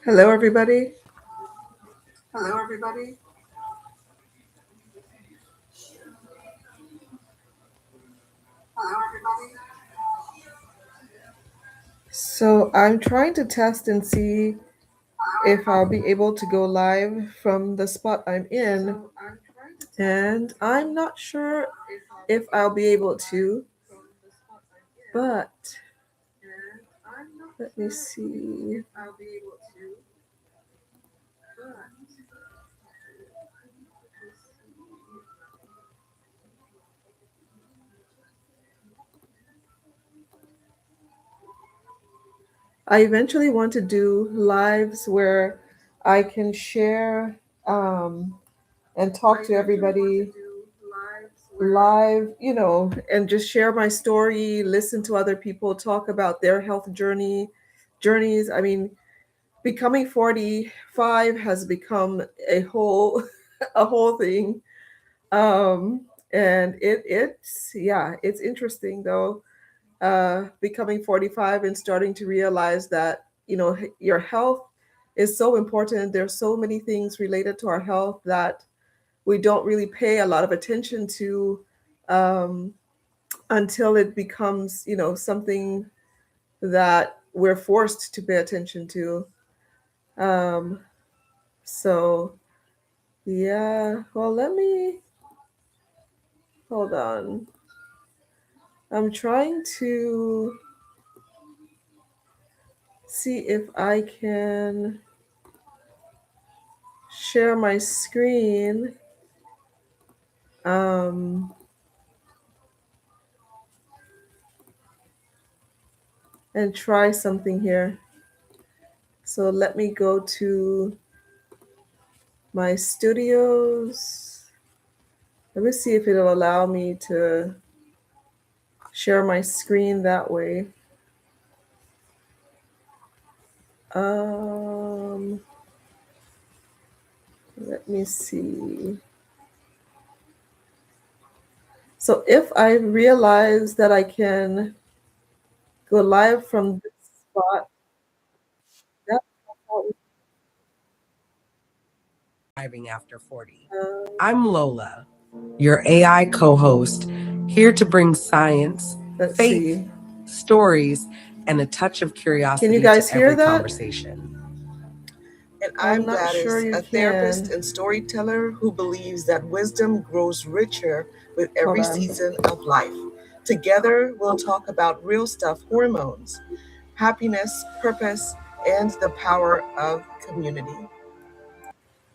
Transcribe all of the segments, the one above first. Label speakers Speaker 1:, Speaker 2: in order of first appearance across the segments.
Speaker 1: Hello, everybody.
Speaker 2: Hello, everybody. Hello, everybody.
Speaker 1: So I'm trying to test and see if I'll be able to go live from the spot I'm in, and I'm not sure if I'll be able to, but let me see. I eventually want to do lives where I can share and talk to everybody live, and just share my story, listen to other people talk about their health journeys. I mean, becoming 45 has become a whole a whole thing. And it's interesting though, becoming 45 and starting to realize that, your health is so important. There's so many things related to our health that we don't really pay a lot of attention to, um, until it becomes, something that we're forced to pay attention to. Um, so, yeah, well, let me hold on. I'm trying to see if I can share my screen, um, and try something here. So let me go to my studios. Let me see if it'll allow me to share my screen that way. Um, Let me see. So if I realize that I can go live from this spot, that
Speaker 2: Arriving after 40. I'm Lola, your AI co host, here to bring science,
Speaker 1: let's
Speaker 2: faith,
Speaker 1: see.
Speaker 2: stories, and a touch of
Speaker 1: Can you
Speaker 2: curiosity
Speaker 1: guys
Speaker 2: to
Speaker 1: hear
Speaker 2: every
Speaker 1: that?
Speaker 2: conversation. And
Speaker 1: I'm
Speaker 2: I'm
Speaker 1: not sure
Speaker 2: Gladys,
Speaker 1: you
Speaker 2: a therapist
Speaker 1: can.
Speaker 2: and storyteller who believes that wisdom grows richer with
Speaker 1: Hold
Speaker 2: every
Speaker 1: on.
Speaker 2: season of life. Together, we'll talk about real stuff, hormones, happiness, purpose, and the power of community.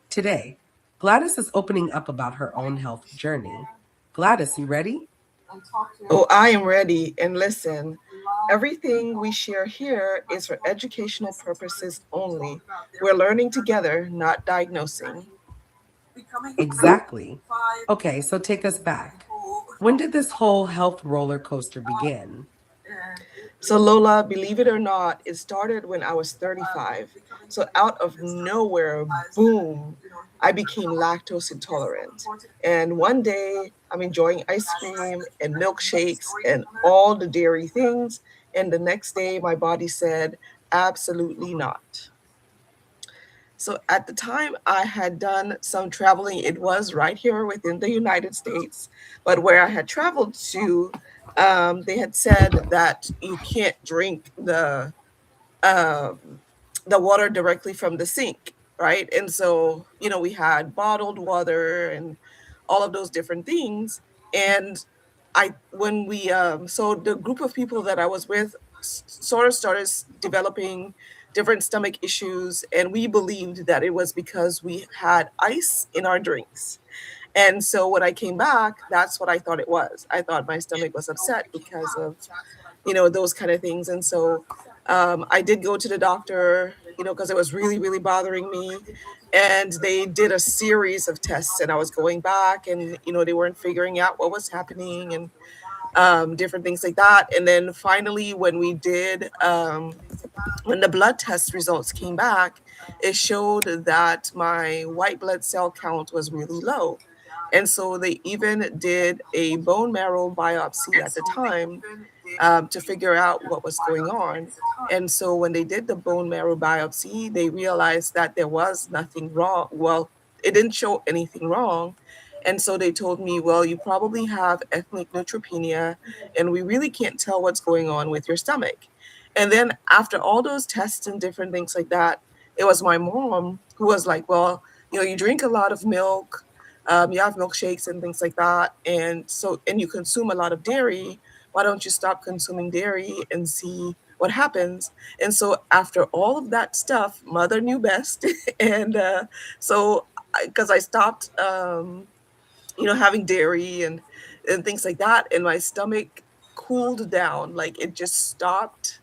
Speaker 2: Today, Gladys is opening up about her own health journey. Gladys, you ready? Oh, I am ready. And listen, everything we share here is for educational purposes only. We're learning together, not diagnosing. Exactly. Okay, so take us back. When did this whole health roller coaster begin? So, Lola, believe it or not, it started when I was 35. So, out of nowhere, boom, I became lactose intolerant. And one day, I'm enjoying ice cream and milkshakes and all the dairy things. And the next day, my body said, absolutely not. So at the time, I had done some traveling. It was right here within the United States, but where I had traveled to, they had said that you can't drink um, the water directly from the sink, right? And so, we had bottled water and all of those different things. And so the group of people that I was with sort of started developing different stomach issues, and we believed that it was because we had ice in our drinks. And so when I came back, that's what I thought it was. I thought my stomach was upset because of, those kind of things. And so I did go to the doctor, because it was really, really bothering me. And they did a series of tests, and I was going back, and, they weren't figuring out what was happening and different things like that. And then finally, when the blood test results came back, it showed that my white blood cell count was really low. And so they even did a bone marrow biopsy at the time, to figure out what was going on. And so when they did the bone marrow biopsy, they realized that there was nothing wrong. Well, it didn't show anything wrong. And so they told me, well, you probably have ethnic neutropenia, and we really can't tell what's going on with your stomach. And then after all those tests and different things like that, it was my mom who was like, well, you drink a lot of milk, you have milkshakes and things like that. And you consume a lot of dairy. Why don't you stop consuming dairy and see what happens? And so after all of that stuff, mother knew best. And so because I stopped, having dairy and things like that, and my stomach cooled down, like it just stopped.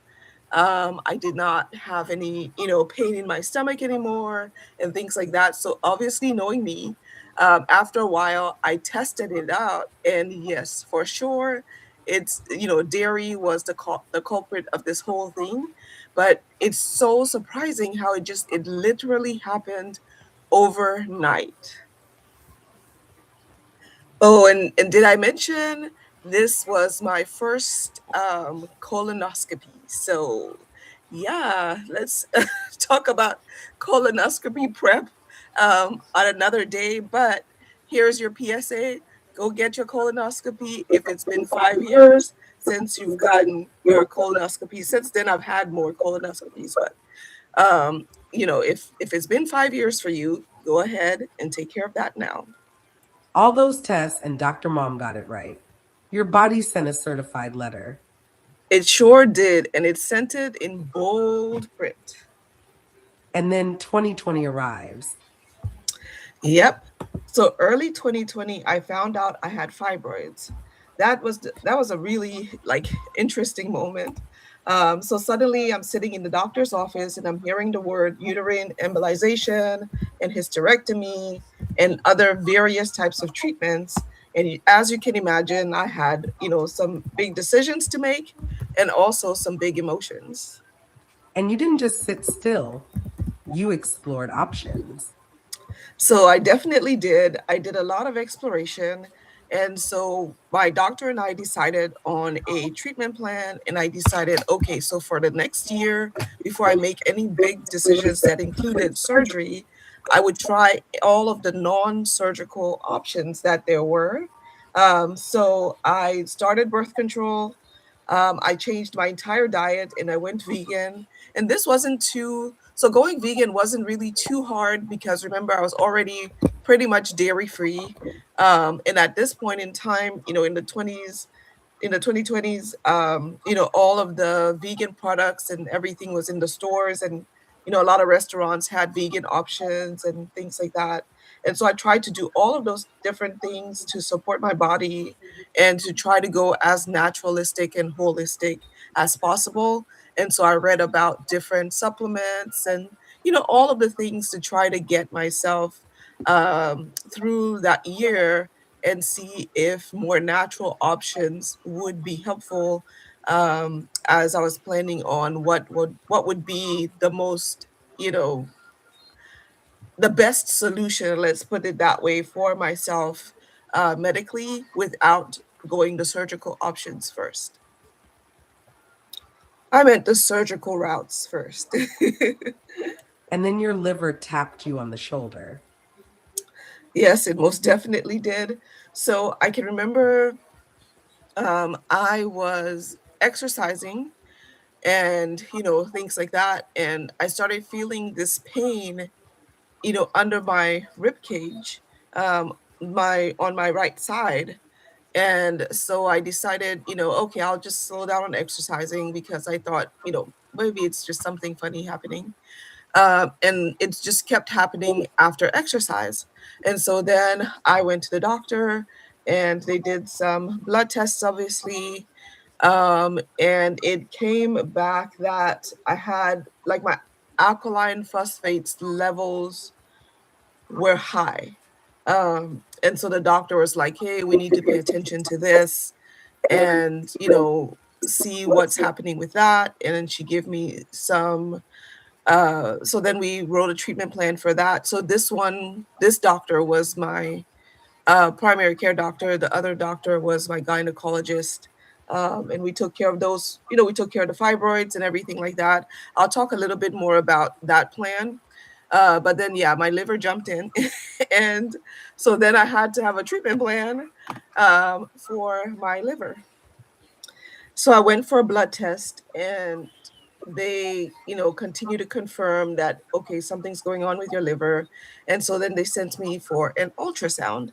Speaker 2: I did not have any, pain in my stomach anymore and things like that. So obviously, knowing me, after a while, I tested it out, and yes, for sure, it's dairy was the culprit of this whole thing. But it's so surprising how it literally happened overnight. Oh, and did I mention this was my first colonoscopy? So, yeah, let's talk about colonoscopy prep on another day. But here's your PSA: go get your colonoscopy if it's been 5 years since you've gotten your colonoscopy. Since then, I've had more colonoscopies, but if it's been 5 years for you, go ahead and take care of that now.
Speaker 3: All those tests and Dr. Mom got it right. Your body sent a certified letter.
Speaker 2: It sure did, and it sent it in bold print.
Speaker 3: And then 2020 arrives.
Speaker 2: Yep. So early 2020, I found out I had fibroids. That was a really interesting moment. So suddenly I'm sitting in the doctor's office and I'm hearing the word uterine embolization and hysterectomy and other various types of treatments. And as you can imagine, I had some big decisions to make and also some big emotions.
Speaker 3: And you didn't just sit still, you explored options.
Speaker 2: So I definitely did. I did a lot of exploration. And so my doctor and I decided on a treatment plan. And I decided, okay, so for the next year, before I make any big decisions that included surgery, I would try all of the non surgical options that there were. So I started birth control. I changed my entire diet and I went vegan. And this wasn't too, so going vegan wasn't really too hard because remember, I was already pretty much dairy free. And at this point in time, in the 2020s, all of the vegan products and everything was in the stores, and a lot of restaurants had vegan options and things like that. And so I tried to do all of those different things to support my body and to try to go as naturalistic and holistic as possible. And so I read about different supplements and all of the things to try to get myself through that year and see if more natural options would be helpful, as I was planning on what would be you know the best solution, let's put it that way, for myself medically without going the surgical options first. I meant the surgical routes first.
Speaker 3: And then your liver tapped you on the shoulder.
Speaker 2: Yes, it most definitely did. So I can remember I was exercising and things like that, and I started feeling this pain under my rib cage, my on my right side. And so I decided, okay, I'll just slow down on exercising because I thought, maybe it's just something funny happening. And it just kept happening after exercise. And so then I went to the doctor and they did some blood tests, obviously. And it came back that I had my alkaline phosphates levels were high. And so the doctor was like, hey, we need to pay attention to this and, see what's happening with that. And then she gave me some, so then we wrote a treatment plan for that. So this doctor was my primary care doctor. The other doctor was my gynecologist.
Speaker 1: And we took care of those, you know, we took care of the fibroids and everything like that. I'll talk a little bit more about that plan. But then, yeah, my liver jumped in. And so then I had to have a treatment plan for my liver. So I went for a blood test, and they, you know, continue to confirm that, okay, something's going on with your liver. And so then they sent me for an ultrasound.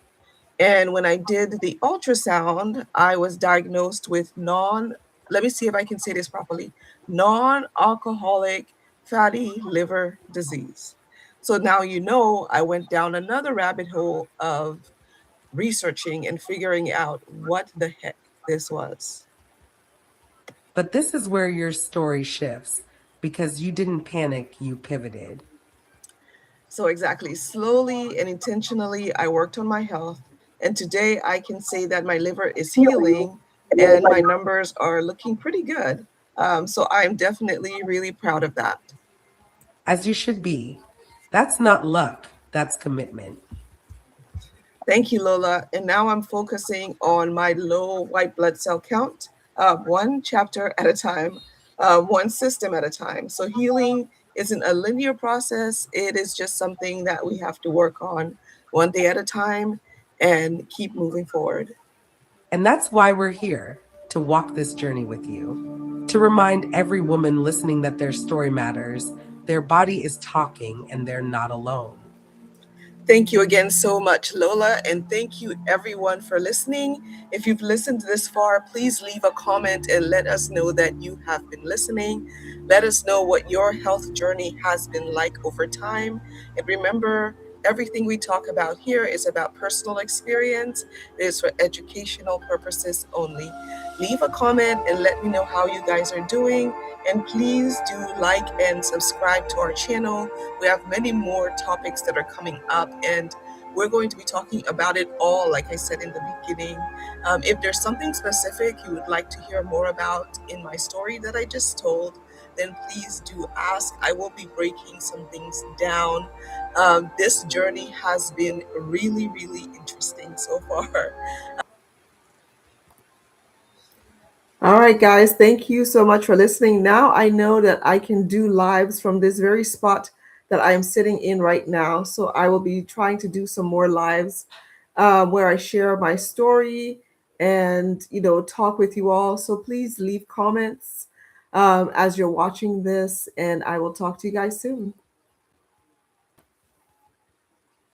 Speaker 1: And when I did the ultrasound, I was diagnosed with let me see if I can say this properly, non-alcoholic fatty liver disease. So now, you know, I went down another rabbit hole of researching and figuring out what the heck this was.
Speaker 3: But this is where your story shifts because you didn't panic, you pivoted.
Speaker 1: So, exactly, slowly and intentionally, I worked on my health. And today I can say that my liver is healing and my numbers are looking pretty good. So, I'm definitely really proud of that.
Speaker 3: As you should be. That's not luck, that's commitment.
Speaker 1: Thank you, Lola. And now I'm focusing on my low white blood cell count, one chapter at a time, one system at a time. So healing isn't a linear process, it is just something that we have to work on one day at a time and keep moving forward.
Speaker 3: And that's why we're here to walk this journey with you. To remind every woman listening that their story matters, their body is talking, and they're not alone.
Speaker 1: Thank you again so much, Lola, and thank you everyone for listening. If you've listened this far, please leave a comment and let us know that you have been listening. Let us know what your health journey has been like over time. And remember, everything we talk about here is about personal experience. It is for educational purposes only. Leave a comment and let me know how you guys are doing. And please do like and subscribe to our channel. We have many more topics that are coming up, and we're going to be talking about it all, like I said in the beginning. If there's something specific you would like to hear more about in my story that I just told, then please do ask. I will be breaking some things down. This journey has been really, really interesting so far. All right, guys, thank you so much for listening. Now I know that I can do lives from this very spot that I am sitting in right now. So I will be trying to do some more lives where I share my story and, you know, talk with you all. So please leave comments as you're watching this, and I will talk to you guys soon.